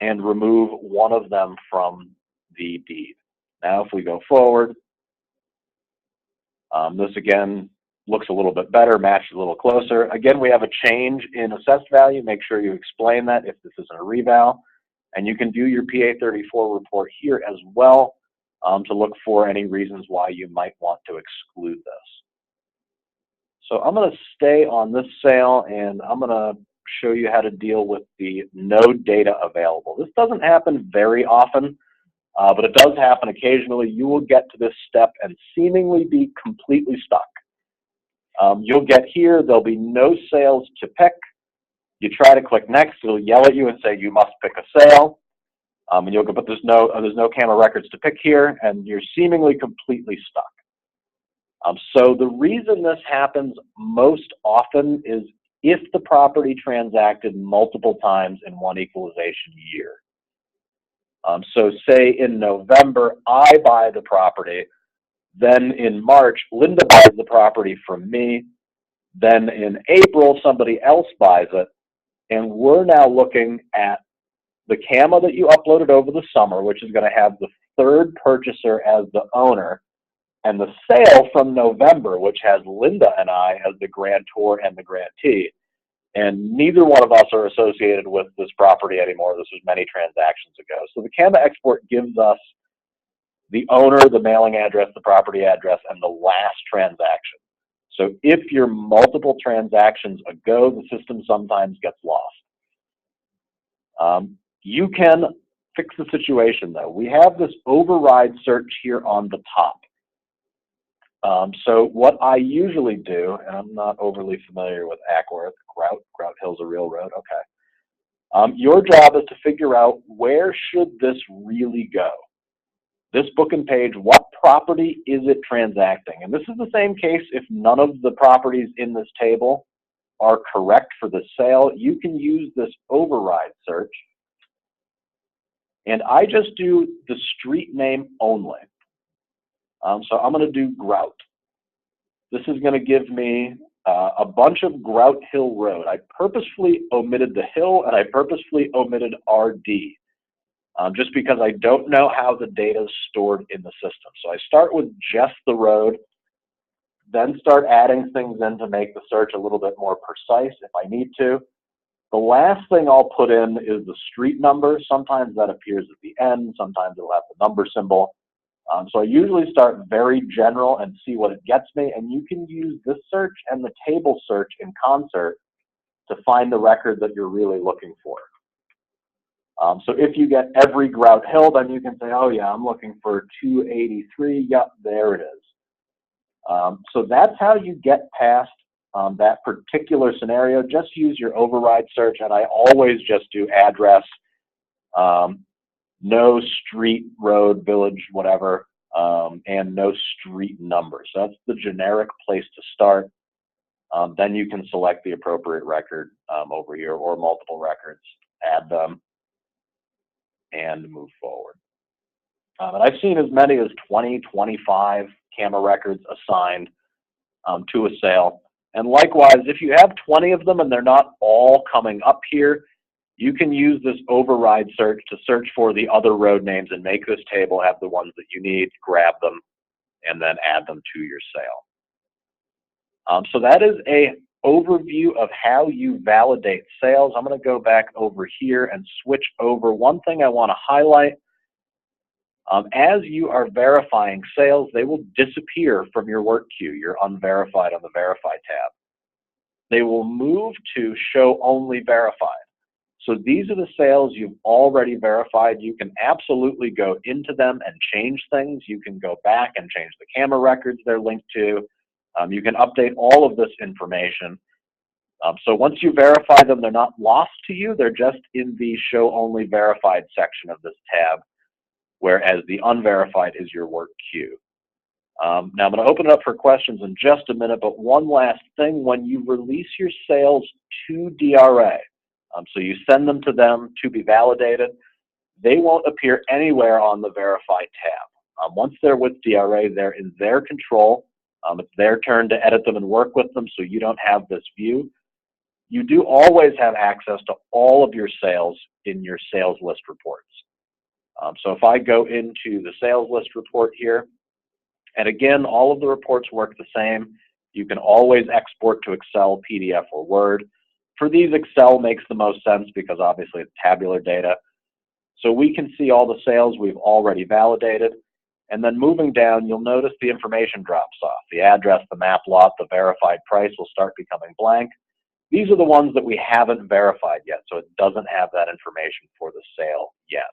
and remove one of them from the deed. Now if we go forward, this again looks a little bit better, matched a little closer. Again, we have a change in assessed value. Make sure you explain that if this isn't a reval. And you can do your PA34 report here as well to look for any reasons why you might want to exclude this. So I'm going to stay on this sale and I'm going to show you how to deal with the no data available. This doesn't happen very often, but it does happen occasionally. You will get to this step and seemingly be completely stuck. You'll get here, there'll be no sales to pick. You try to click next, it'll yell at you and say you must pick a sale. And you'll go, but there's no camera records to pick here, and you're seemingly completely stuck. So the reason this happens most often is if the property transacted multiple times in one equalization year. So say in November, I buy the property. Then in March, Linda buys the property from me. Then in April, somebody else buys it. And we're now looking at the CAMA that you uploaded over the summer, which is going to have the 3rd purchaser as the owner, and the sale from November, which has Linda and I as the grantor and the grantee. And neither one of us are associated with this property anymore. This was many transactions ago. So the CAMA export gives us the owner, the mailing address, the property address, and the last transaction. So if you're multiple transactions ago, the system sometimes gets lost. You can fix the situation though. We have this override search here on the top. So what I usually do, and I'm not overly familiar with Ackworth, Grout Hill's a real road, okay. Your job is to figure out where should this really go. this book and page, what property is it transacting? And this is the same case if none of the properties in this table are correct for the sale. You can use this override search, and I just do the street name only. So I'm going to do Grout. This is going to give me a bunch of Grout Hill Road. I purposefully omitted the hill, and I purposefully omitted RD, just because I don't know how the data is stored in the system. So I start with just the road, then start adding things in to make the search a little bit more precise if I need to. The last thing I'll put in is the street number. Sometimes that appears at the end, sometimes it'll have the number symbol. So I usually start very general and see what it gets me, and you can use this search and the table search in concert to find the record that you're really looking for. So if you get every Grout Hill, then you can say, oh yeah, I'm looking for 283, yep, there it is. So that's how you get past that particular scenario. Just use your override search, and I always just do address, no street, road, village, whatever, and no street number. So that's the generic place to start. Then you can select the appropriate record over here, or multiple records, add them, and move forward. And I've seen as many as 20, 25 camera records assigned to a sale. And likewise, if you have 20 of them and they're not all coming up here, you can use this override search to search for the other road names and make this table have the ones that you need, grab them, and then add them to your sale. So that is an overview of how you validate sales. I'm going to go back over here and switch over. One thing I want to highlight, as you are verifying sales, they will disappear from your work queue. You're unverified on the Verify tab. They will move to Show Only Verified. So these are the sales you've already verified. You can absolutely go into them and change things. You can go back and change the camera records they're linked to. You can update all of this information. So once you verify them, they're not lost to you. They're just in the Show Only Verified section of this tab, whereas the unverified is your work queue. Now I'm going to open it up for questions in just a minute, but one last thing. When you release your sales to DRA, so you send them to them to be validated, they won't appear anywhere on the Verify tab. Once they're with DRA, they're in their control. It's their turn to edit them and work with them, so you don't have this view. You do always have access to all of your sales in your sales list reports. So if I go into the sales list report here, and again, all of the reports work the same. You can always export to Excel, PDF, or Word. For these, Excel makes the most sense because obviously it's tabular data. So we can see all the sales we've already validated. And then moving down, you'll notice the information drops off. The address, the map lot, the verified price will start becoming blank. These are the ones that we haven't verified yet, so it doesn't have that information for the sale yet.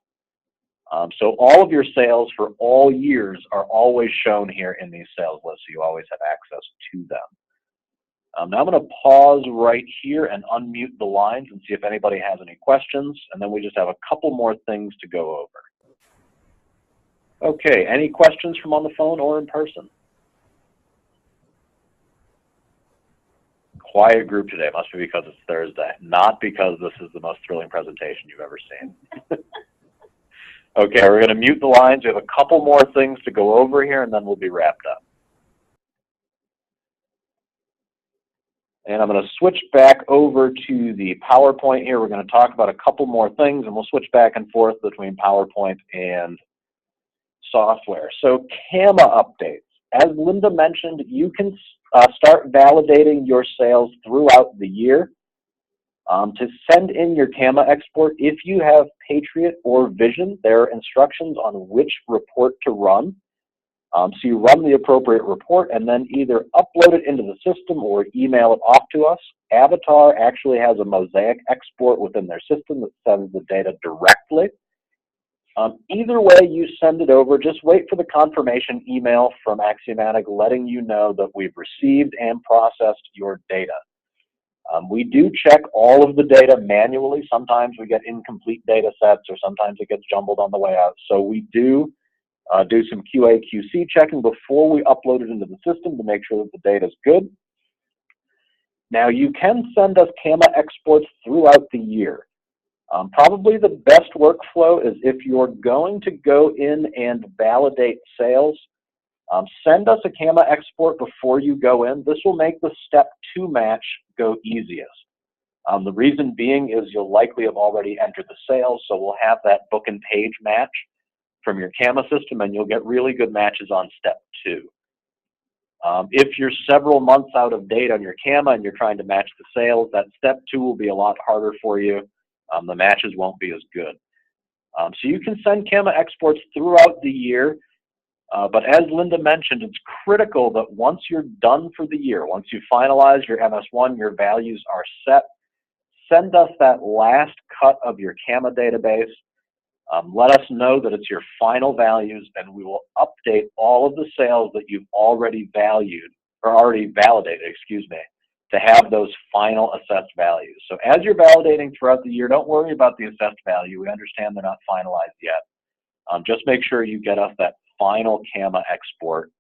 So all of your sales for all years are always shown here in these sales lists, so you always have access to them. Now I'm going to pause right here and unmute the lines and see if anybody has any questions, and then we just have a couple more things to go over. Okay, any questions from on the phone or in person? Quiet group today. Must be because it's Thursday, not because this is the most thrilling presentation you've ever seen. Okay, we're going to mute the lines. We have a couple more things to go over here, and then we'll be wrapped up. And I'm going to switch back over to the PowerPoint here. We're going to talk about a couple more things, and we'll switch back and forth between PowerPoint and software. So CAMA updates. As Linda mentioned, you can start validating your sales throughout the year. To send in your CAMA export, if you have Patriot or Vision, there are instructions on which report to run. So you run the appropriate report and then either upload it into the system or email it off to us. Avatar actually has a Mosaic export within their system that sends the data directly. Either way you send it over, just wait for the confirmation email from Axiomatic letting you know that we've received and processed your data. We do check all of the data manually. Sometimes we get incomplete data sets or sometimes it gets jumbled on the way out. So we do do some QA, QC checking before we upload it into the system to make sure that the data is good. Now, you can send us CAMA exports throughout the year. Probably the best workflow is if you're going to go in and validate sales, send us a CAMA export before you go in. This will make the step 2 match go easiest. The reason being is you'll likely have already entered the sales, so we'll have that book and page match from your CAMA system, and you'll get really good matches on step 2. If you're several months out of date on your CAMA and you're trying to match the sales, that step 2 will be a lot harder for you. The matches won't be as good. So you can send CAMA exports throughout the year, but as Linda mentioned, it's critical that once you're done for the year, once you finalize your MS1, your values are set, send us that last cut of your CAMA database. Let us know that it's your final values, and we will update all of the sales that you've already valued, or already validated, excuse me, to have those final assessed values. So as you're validating throughout the year, don't worry about the assessed value. We understand they're not finalized yet. Just make sure you get us that final CAMA export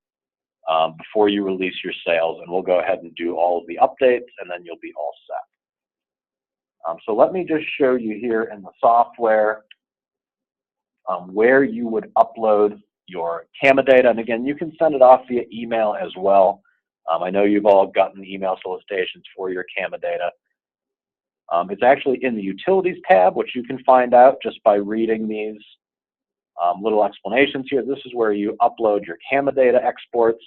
before you release your sales, and we'll go ahead and do all of the updates, and then you'll be all set. So let me just show you here in the software where you would upload your CAMA data. And again, you can send it off via email as well. I know you've all gotten email solicitations for your CAMA data. It's actually in the Utilities tab, which you can find out just by reading these little explanations here. This is where you upload your CAMA data exports.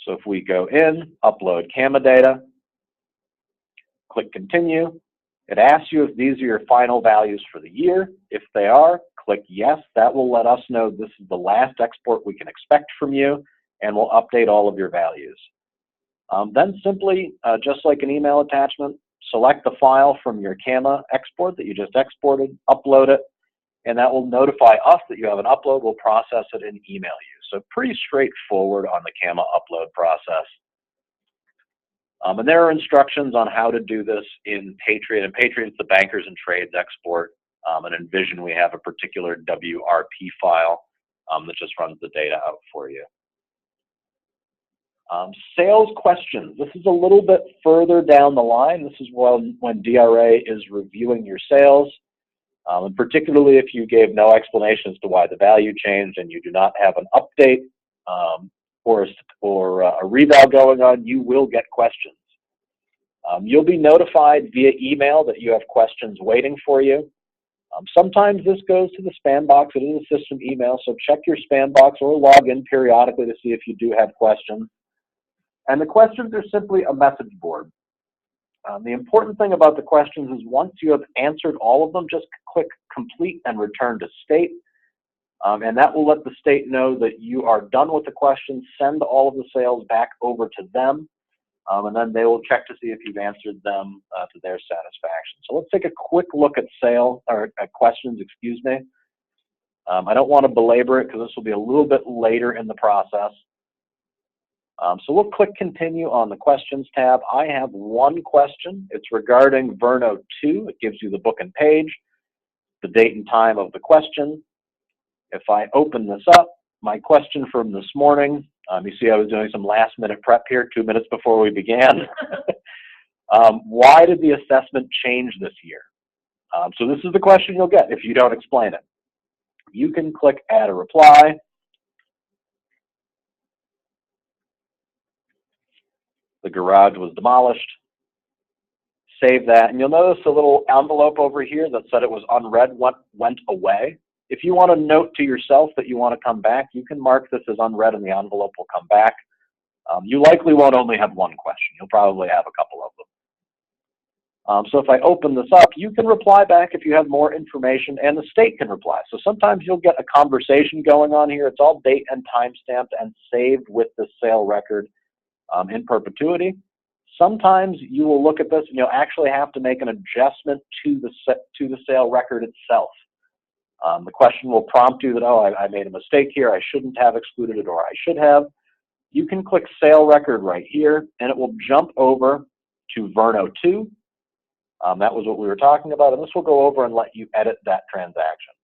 So if we go in, upload CAMA data, click Continue. It asks you if these are your final values for the year. If they are, click Yes. That will let us know this is the last export we can expect from you, and we'll update all of your values. Then simply, just like an email attachment, select the file from your CAMA export that you just exported, upload it, and that will notify us that you have an upload. We'll process it and email you. So pretty straightforward on the CAMA upload process. And there are instructions on how to do this in Patriot. And Patriot is the bankers and trades export. And in Vision, we have a particular WRP file that just runs the data out for you. Sales questions. This is a little bit further down the line. This is when DRA is reviewing your sales. And particularly if you gave no explanation as to why the value changed and you do not have an update or a reval going on, you will get questions. You'll be notified via email that you have questions waiting for you. Sometimes this goes to the spam box. It is a system email, so check your spam box or log in periodically to see if you do have questions. And the questions are simply a message board. The important thing about the questions is once you have answered all of them, just click Complete and Return to State. And that will let the state know that you are done with the questions. Send all of the sales back over to them, and then they will check to see if you've answered them to their satisfaction. So let's take a quick look at questions, excuse me. I don't want to belabor it because this will be a little bit later in the process. So we'll click Continue on the Questions tab. I have one question. It's regarding Verno 2. It gives you the book and page, the date and time of the question. If I open this up, my question from this morning, you see I was doing some last minute prep here 2 minutes before we began. Why did the assessment change this year? So this is the question you'll get if you don't explain it. You can click Add a Reply. The garage was demolished. Save that, and you'll notice a little envelope over here that said it was unread went away. If you want to note to yourself that you want to come back, you can mark this as unread and the envelope will come back. You likely won't only have one question. You'll probably have a couple of them. So if I open this up, you can reply back if you have more information, and the state can reply. So sometimes you'll get a conversation going on here. It's all date and time stamped and saved with the sale record in perpetuity. Sometimes you will look at this and you'll actually have to make an adjustment to the sale record itself. The question will prompt you that, oh, I made a mistake here, I shouldn't have excluded it, or I should have. You can click Sale Record right here, and it will jump over to Verno 2. That was what we were talking about, and this will go over and let you edit that transaction.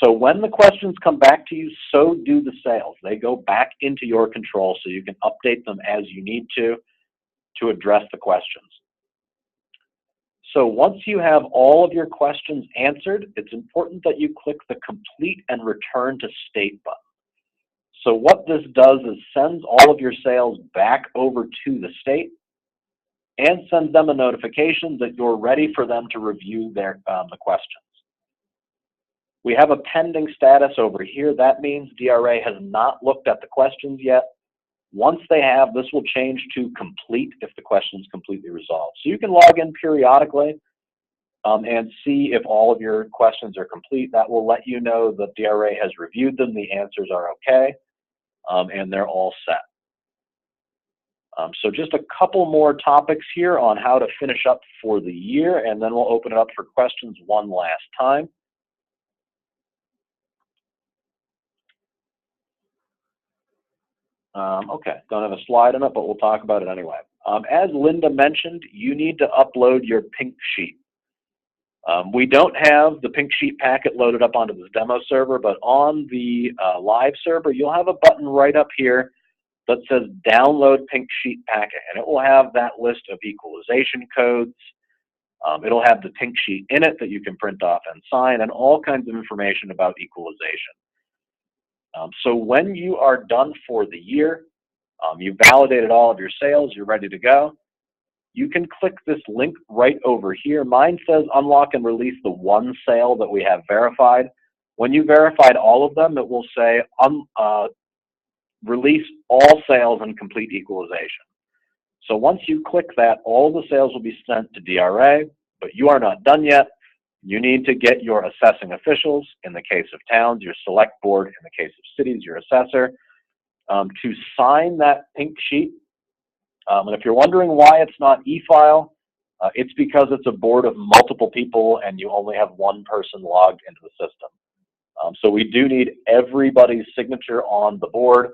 So when the questions come back to you, so do the sales. They go back into your control so you can update them as you need to address the questions. So once you have all of your questions answered, it's important that you click the Complete and Return to State button. So what this does is sends all of your sales back over to the state and sends them a notification that you're ready for them to review their the questions. We have a pending status over here. That means DRA has not looked at the questions yet. Once they have, this will change to complete if the question is completely resolved. So you can log in periodically and see if all of your questions are complete. That will let you know that DRA has reviewed them, the answers are okay, and they're all set. So just a couple more topics here on how to finish up for the year, and then we'll open it up for questions one last time. Okay, don't have a slide on it, but we'll talk about it anyway. As Linda mentioned, you need to upload your pink sheet. We don't have the pink sheet packet loaded up onto this demo server, but on the live server, you'll have a button right up here that says Download Pink Sheet Packet, and it will have that list of equalization codes. It'll have the pink sheet in it that you can print off and sign, and all kinds of information about equalization. So when you are done for the year, you've validated all of your sales, you're ready to go, you can click this link right over here. Mine says unlock and release the one sale that we have verified. When you verified all of them, it will say release all sales and complete equalization. So once you click that, all the sales will be sent to DRA, but you are not done yet. You need to get your assessing officials, in the case of towns, your select board, in the case of cities, your assessor, to sign that pink sheet. And if you're wondering why it's not e-file, it's because it's a board of multiple people and you only have one person logged into the system. So we do need everybody's signature on the board.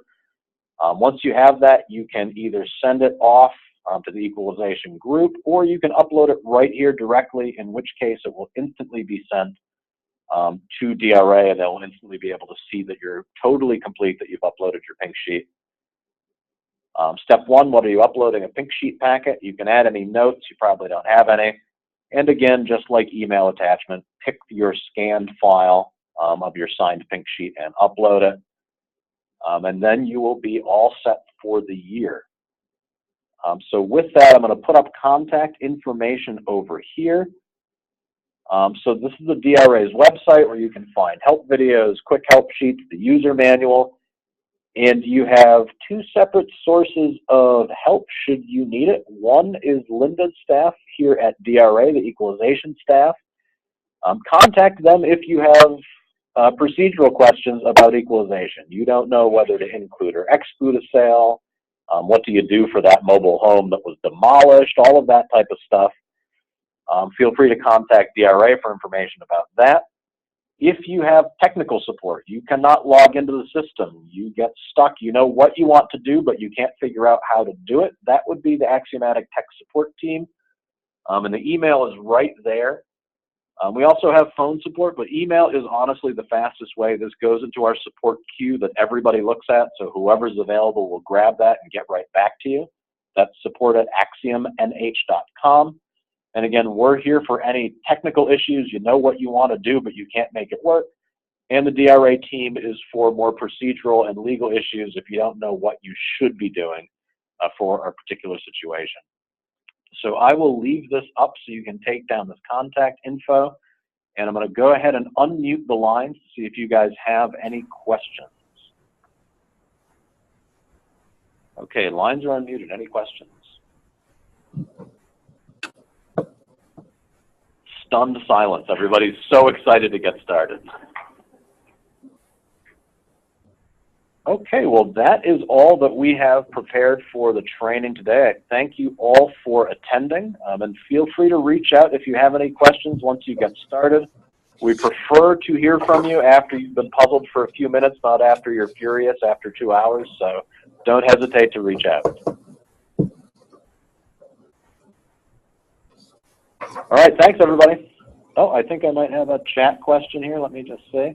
Once you have that, you can either send it off to the equalization group, or you can upload it right here directly, in which case it will instantly be sent to DRA, and they'll instantly be able to see that you're totally complete, that you've uploaded your pink sheet. Step one, what are you uploading? A pink sheet packet. You can add any notes. You probably don't have any. And again, just like email attachment, pick your scanned file of your signed pink sheet and upload it. And then you will be all set for the year. So with that, I'm going to put up contact information over here. So this is the DRA's website where you can find help videos, quick help sheets, the user manual, and you have two separate sources of help should you need it. One is Linda's staff here at DRA, the equalization staff. Contact them if you have procedural questions about equalization. You don't know whether to include or exclude a sale. What do you do for that mobile home that was demolished? All of that type of stuff. Feel free to contact DRA for information about that. If you have technical support, you cannot log into the system, you get stuck, you know what you want to do, but you can't figure out how to do it, that would be the Axiomatic Tech Support Team. And the email is right there. We also have phone support, but email is honestly the fastest way. This goes into our support queue that everybody looks at, so whoever's available will grab that and get right back to you. That's support@axiomnh.com. And again, we're here for any technical issues. You know what you want to do, but you can't make it work. And the DRA team is for more procedural and legal issues if you don't know what you should be doing for a particular situation. So I will leave this up so you can take down this contact info. And I'm going to go ahead and unmute the lines to see if you guys have any questions. Okay, lines are unmuted. Any questions? Stunned silence. Everybody's so excited to get started. Okay, well, that is all that we have prepared for the training today. I thank you all for attending, and feel free to reach out if you have any questions once you get started. We prefer to hear from you after you've been puzzled for a few minutes, not after you're furious after 2 hours, so don't hesitate to reach out. All right, thanks, everybody. Oh, I think I might have a chat question here. Let me just see.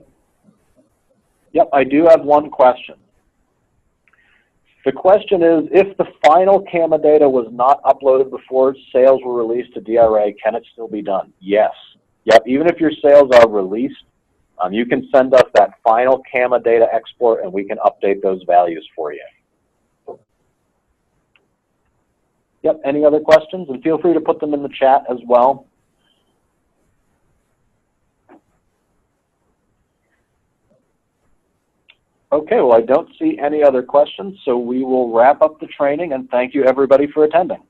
Yep, I do have one question. The question is, if the final CAMA data was not uploaded before sales were released to DRA, can it still be done? Yes. Yep, even if your sales are released, you can send us that final CAMA data export and we can update those values for you. Yep, any other questions? And feel free to put them in the chat as well. Okay, well, I don't see any other questions, so we will wrap up the training, and thank you everybody for attending.